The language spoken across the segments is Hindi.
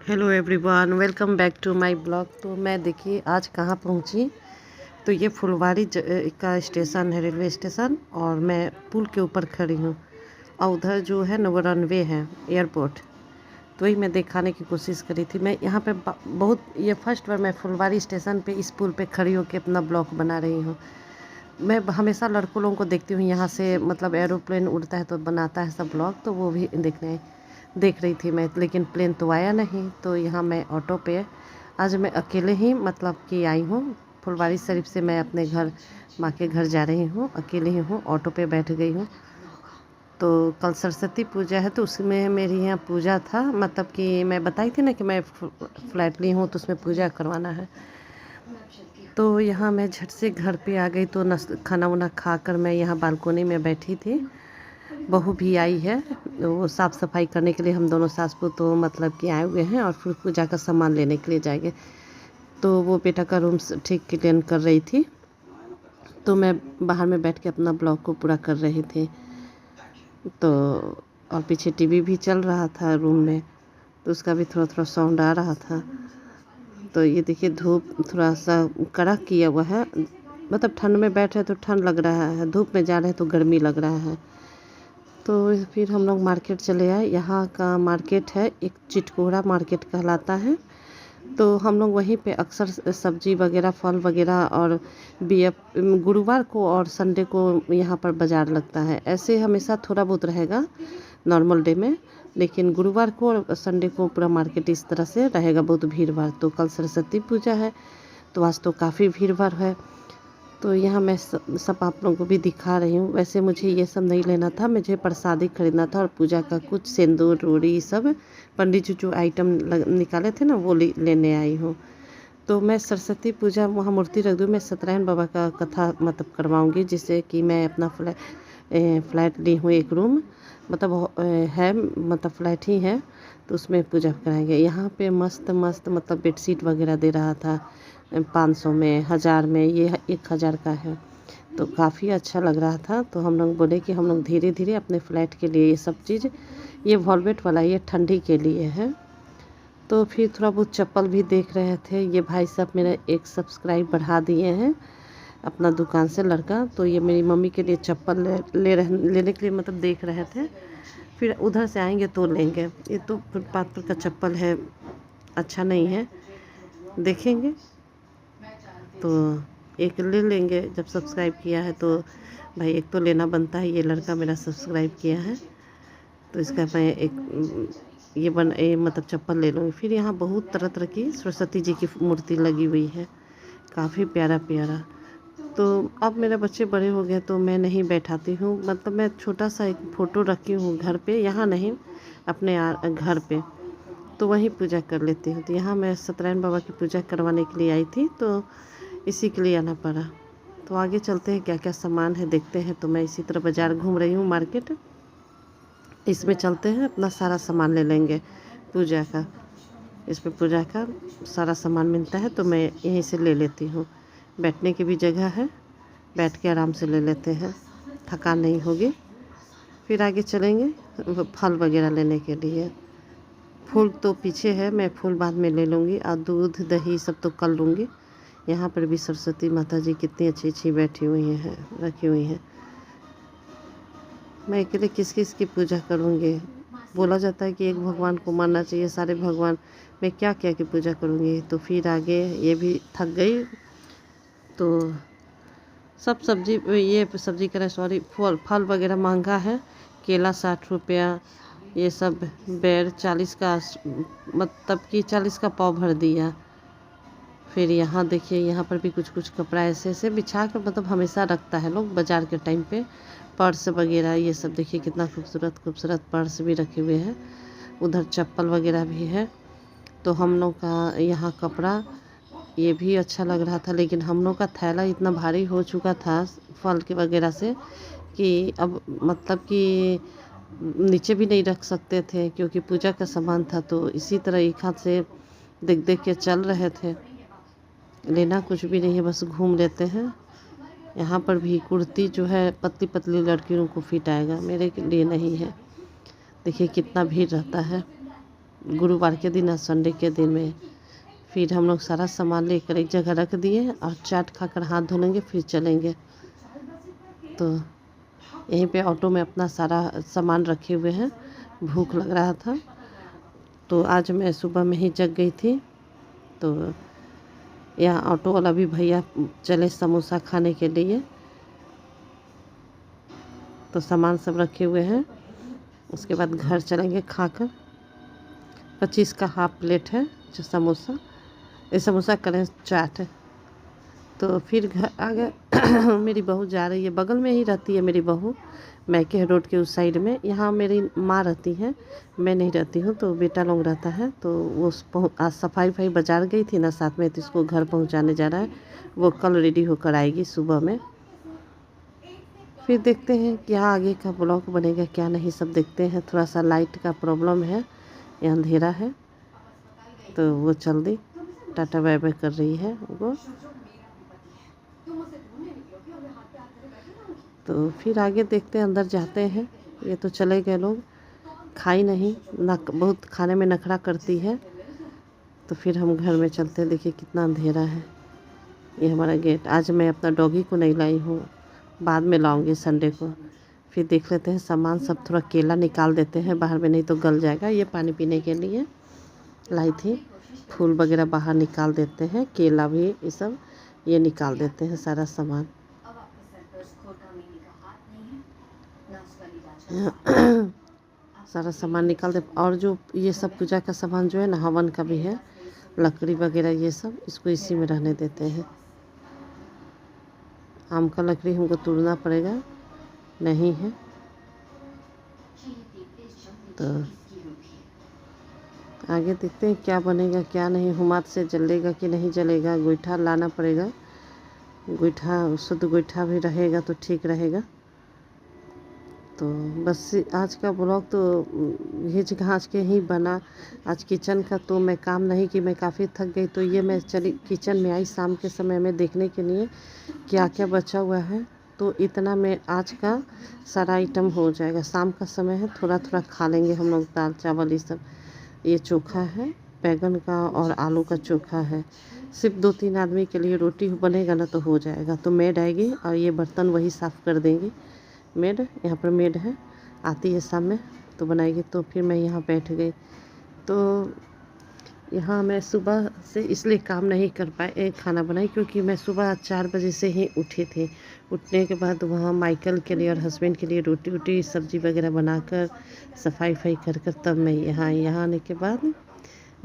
Hello everyone, welcome back to my blog. तो मैं देखिए आज कहाँ पहुँची। तो ये फुलवारी का स्टेशन है, रेलवे स्टेशन, और मैं पुल के ऊपर खड़ी हूँ। और उधर जो है ना वो रनवे है, एयरपोर्ट। तो वही मैं दिखाने की कोशिश करी थी। मैं यहाँ पे बहुत ये फर्स्ट बार मैं फुलवारी स्टेशन पे इस पुल पे खड़ी होकर अपना ब्लॉग बना रही हूँ। मैं हमेशा लड़कों लोगों को देखती हूँ यहाँ से, मतलब एरोप्लेन उड़ता है तो बनाता है सब ब्लॉग, तो वो भी देख रही थी मैं। लेकिन प्लेन तो आया नहीं, तो यहाँ मैं ऑटो पे आज मैं अकेले ही मतलब कि आई हूँ। फुलवारी शरीफ से मैं अपने घर माँ के घर जा रही हूँ, अकेले ही हूँ, ऑटो पे बैठ गई हूँ। तो कल सरस्वती पूजा है, तो उसमें मेरी यहाँ पूजा था। मतलब कि मैं बताई थी ना कि मैं फ्लैट ली हूँ, तो उसमें पूजा करवाना है। तो यहाँ मैं झट से घर पे आ गई। तो खाना वाना खा कर मैं यहाँ बालकोनी में बैठी थी। बहू भी आई है, वो साफ़ सफाई करने के लिए। हम दोनों सास बहू तो मतलब कि आए हुए हैं, और फिर पूजा का सामान लेने के लिए जाएंगे। तो वो बेटा का रूम ठीक क्लीन कर रही थी, तो मैं बाहर में बैठ के अपना ब्लॉग को पूरा कर रही थी। तो और पीछे टीवी भी चल रहा था रूम में, तो उसका भी थोड़ा थोड़ा साउंड आ रहा था। तो ये देखिए धूप थोड़ा सा कड़क किया हुआ है, मतलब ठंड में बैठ रहे तो ठंड लग रहा है, धूप में जा रहे तो गर्मी लग रहा है। तो फिर हम लोग मार्केट चले आए। यहाँ का मार्केट है, एक चिटकोरा मार्केट कहलाता है। तो हम लोग वहीं पे अक्सर सब्जी वगैरह, फल वगैरह, और गुरुवार को और संडे को यहाँ पर बाज़ार लगता है। ऐसे हमेशा थोड़ा बहुत रहेगा नॉर्मल डे में, लेकिन गुरुवार को और संडे को पूरा मार्केट इस तरह से रहेगा, बहुत भीड़ भाड़। तो कल सरस्वती पूजा है, तो आज तो काफ़ी भीड़ भाड़ है। तो यहाँ मैं सब आप लोगों को भी दिखा रही हूँ। वैसे मुझे ये सब नहीं लेना था, मुझे प्रसादी खरीदना था और पूजा का कुछ सिंदूर रोड़ी सब पंडित जी जो आइटम निकाले थे ना, वो लेने आई हूँ। तो मैं सरस्वती पूजा वहाँ मूर्ति रख दूँ, मैं सत्यनारायण बाबा का कथा मतलब करवाऊँगी, जिससे कि मैं अपना फ्लैट ली हूँ, एक रूम मतलब है, मतलब फ्लैट ही है, तो उसमें पूजा कराएंगे। यहाँ पे मस्त मस्त मतलब बेडशीट वगैरह दे रहा था 500 में, 1000 में, ये 1000 का है। तो काफ़ी अच्छा लग रहा था। तो हम लोग बोले कि हम लोग धीरे धीरे अपने फ्लैट के लिए ये सब चीज़, ये वॉलवेट वाला ये ठंडी के लिए है। तो फिर थोड़ा बहुत चप्पल भी देख रहे थे। ये भाई साहब मेरा एक सब्सक्राइब बढ़ा दिए हैं अपना दुकान से लड़का। तो ये मेरी मम्मी के लिए चप्पल लेने के लिए मतलब देख रहे थे। फिर उधर से आएंगे तो लेंगे। ये तो फुटपाथ पर का चप्पल है, अच्छा नहीं है, देखेंगे तो एक ले लेंगे। जब सब्सक्राइब किया है तो भाई एक तो लेना बनता है। ये लड़का मेरा सब्सक्राइब किया है, तो इसका मैं एक ये मतलब चप्पल ले लूँगी। फिर यहाँ बहुत तरह तरह की सरस्वती जी की मूर्ति लगी हुई है, काफ़ी प्यारा प्यारा। तो अब मेरे बच्चे बड़े हो गए तो मैं नहीं बैठाती हूँ, मतलब मैं छोटा सा एक फ़ोटो रखी हूँ घर पे, यहाँ नहीं अपने घर पे, तो वहीं पूजा कर लेती हूँ। तो यहाँ मैं सत्यनारायण बाबा की पूजा करवाने के लिए आई थी, तो इसी के लिए आना पड़ा। तो आगे चलते हैं, क्या क्या सामान है देखते हैं। तो मैं इसी तरह बाज़ार घूम रही हूँ, मार्केट, इसमें चलते हैं, अपना सारा सामान ले लेंगे पूजा का। इसमें पूजा का सारा सामान मिलता है, तो मैं यहीं से ले लेती हूँ। बैठने की भी जगह है, बैठ के आराम से ले लेते हैं, थकान नहीं होगी। फिर आगे चलेंगे फल वगैरह लेने के लिए। फूल तो पीछे है, मैं फूल बाद में ले लूँगी, और दूध दही सब तो कल लूँगी। यहाँ पर भी सरस्वती माता जी कितनी अच्छी अच्छी बैठी हुई हैं, रखी हुई हैं। मैं अकेले किस किस की पूजा करूँगी। बोला जाता है कि एक भगवान को मानना चाहिए, सारे भगवान, मैं क्या क्या की पूजा करूँगी। तो फिर आगे ये भी थक गई। तो सब सब्जी, ये सब्जी करें सॉरी, फल वगैरह महंगा है। केला 60 रुपया, ये सब बेर 40 का, मतलब कि 40 का पाव भर दिया। फिर यहाँ देखिए, यहाँ पर भी कुछ कुछ कपड़ा ऐसे ऐसे बिछा कर मतलब हमेशा रखता है लोग बाज़ार के टाइम पे। पर्स वगैरह ये सब देखिए, कितना खूबसूरत खूबसूरत पर्स भी रखे हुए हैं। उधर चप्पल वगैरह भी है। तो हम लोग का यहाँ कपड़ा ये भी अच्छा लग रहा था, लेकिन हम लोग का थैला इतना भारी हो चुका था फल के वगैरह से, कि अब मतलब कि नीचे भी नहीं रख सकते थे, क्योंकि पूजा का सामान था। तो इसी तरह एक हाथ से देख देख के चल रहे थे। लेना कुछ भी नहीं है, बस घूम लेते हैं। यहाँ पर भी कुर्ती जो है पतली पतली लड़कियों को फिट आएगा, मेरे के लिए नहीं है। देखिए कितना भीड़ रहता है। गुरुवार के दिन और संडे के दिन में। फिर हम लोग सारा सामान लेकर एक जगह रख दिए और चाट खाकर हाथ धोलेंगे फिर चलेंगे। तो यहीं पे ऑटो में अपना सारा सामान रखे हुए हैं। भूख लग रहा था तो आज मैं सुबह में ही जग गई थी। तो यहाँ ऑटो वाला भी भैया चले समोसा खाने के लिए। तो सामान सब रखे हुए हैं। उसके बाद घर चलेंगे खाकर। 25 का हाफ प्लेट है जो समोसा, ये समोसा करें चाट है। तो फिर घर आ गए। मेरी बहू जा रही है, बगल में ही रहती है मेरी बहू, मैके रोड के उस साइड में। यहाँ मेरी माँ रहती है, मैं नहीं रहती हूँ, तो बेटा लोग रहता है। तो वो आज सफाई बाज़ार गई थी ना साथ में, तो इसको घर पहुँचाने जा रहा है। वो कल रेडी होकर आएगी सुबह में। फिर देखते हैं क्या आगे का ब्लॉग बनेगा क्या नहीं, सब देखते हैं। थोड़ा सा लाइट का प्रॉब्लम है, यहाँ अंधेरा है। तो वो चल दी, टाटा बाय बाय कर रही है वो। तो फिर आगे देखते हैं, अंदर जाते हैं। ये तो चले गए लोग, खाई नहीं ना, बहुत खाने में नखरा करती है। तो फिर हम घर में चलते हैं। देखिए कितना अंधेरा है। ये हमारा गेट। आज मैं अपना डॉगी को नहीं लाई हूँ, बाद में लाऊंगी संडे को। फिर देख लेते हैं सामान सब। थोड़ा केला निकाल देते हैं बाहर में, नहीं तो गल जाएगा। ये पानी पीने के लिए लाई थी। फूल वगैरह बाहर निकाल देते हैं, केला भी, ये सब ये निकाल देते हैं सारा सामान। सारा सामान निकाल दे। और जो ये सब पूजा का सामान जो है ना, हवन का भी है, लकड़ी वगैरह ये सब, इसको इसी में रहने देते हैं। आम का लकड़ी हमको तोड़ना पड़ेगा, नहीं है। तो आगे देखते हैं क्या बनेगा क्या नहीं। हुमाद से जलेगा कि नहीं जलेगा, गोईठा लाना पड़ेगा। गोईठा, शुद्ध गोईठा भी रहेगा तो ठीक रहेगा। तो बस आज का ब्लॉग तो घिंच घाँच के ही बना। आज किचन का तो मैं काम नहीं की, मैं काफ़ी थक गई। तो ये मैं चली किचन में आई शाम के समय में देखने के लिए क्या क्या बचा हुआ है। तो इतना में आज का सारा आइटम हो जाएगा। शाम का समय है, थोड़ा थोड़ा खा लेंगे हम लोग, दाल चावल ये सब। ये चोखा है बैगन का और आलू का चोखा है। सिर्फ 2-3 आदमी के लिए रोटी बनेगा ना तो हो जाएगा। तो मेड आएगी और ये बर्तन वही साफ़ कर देंगी। मेड यहाँ पर मेड है, आती है शाम में तो बनाएगी। तो फिर मैं यहाँ बैठ गई। तो यहाँ मैं सुबह से इसलिए काम नहीं कर पाए खाना बनाई, क्योंकि मैं सुबह 4 बजे से ही उठी थी। उठने के बाद वहाँ माइकल के लिए और हस्बैंड के लिए रोटी वोटी सब्ज़ी वगैरह बनाकर सफाई कर तब मैं यहाँ आने के बाद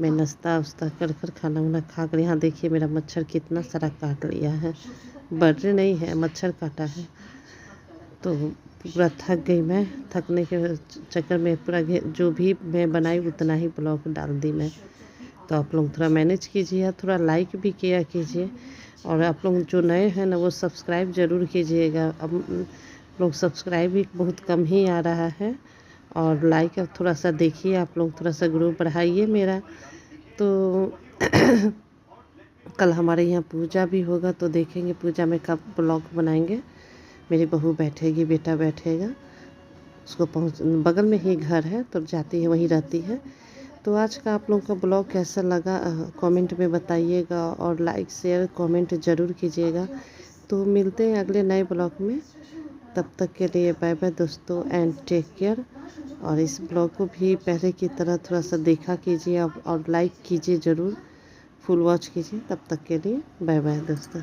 मैं नाश्ता उस्ता कर खाना वाना खा कर, यहाँ देखिए मेरा मच्छर कितना सारा काट लिया है। बर्रे नहीं है, मच्छर काटा है। तो पूरा थक गई मैं। थकने के चक्कर में पूरा जो भी मैं बनाई उतना ही ब्लॉग डाल दी मैं। तो आप लोग थोड़ा मैनेज कीजिए, थोड़ा लाइक भी किया कीजिए। और आप लोग जो नए हैं ना वो सब्सक्राइब ज़रूर कीजिएगा। अब लोग सब्सक्राइब भी बहुत कम ही आ रहा है। और लाइक थोड़ा सा देखिए, आप लोग थोड़ा सा ग्रुप बढ़ाइए मेरा। तो कल हमारे यहाँ पूजा भी होगा, तो देखेंगे पूजा में कब ब्लॉग बनाएंगे। मेरी बहू बैठेगी, बेटा बैठेगा, उसको बगल में ही घर है तो जाती है वहीं रहती है। तो आज का आप लोगों का ब्लॉग कैसा लगा कमेंट में बताइएगा। और लाइक शेयर कमेंट ज़रूर कीजिएगा। तो मिलते हैं अगले नए ब्लॉग में। तब तक के लिए बाय बाय दोस्तों एंड टेक केयर। और इस ब्लॉग को भी पहले की तरह थोड़ा सा देखा कीजिए और लाइक कीजिए ज़रूर, फुल वॉच कीजिए। तब तक के लिए बाय बाय दोस्तों।